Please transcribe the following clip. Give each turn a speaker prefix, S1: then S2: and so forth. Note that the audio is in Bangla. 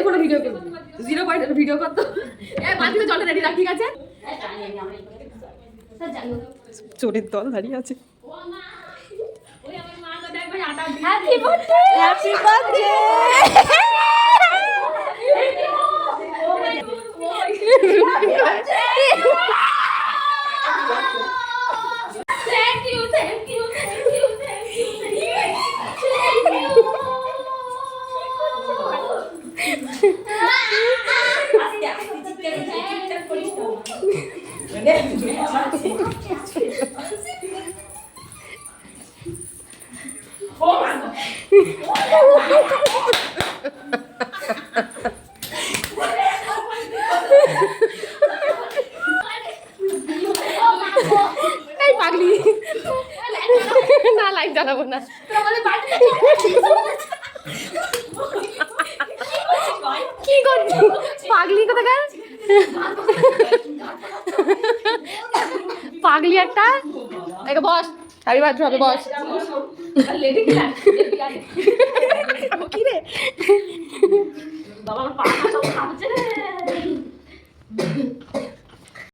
S1: এরপরে ভিডিও করবি 0 ভিডিও কর তো বালতিতে জলটা রেডি রাখ ঠিক আছে চোরের দল দাঁড়িয়ে আছে
S2: হ্যাপি বার্থডে হ্যাপি বার্থডে
S1: পাগলি না লাইক জানাবো না কি করছি পাগলি কোথাকার পাগলি একটা বস হ্যাপি বার্থডে হবে বস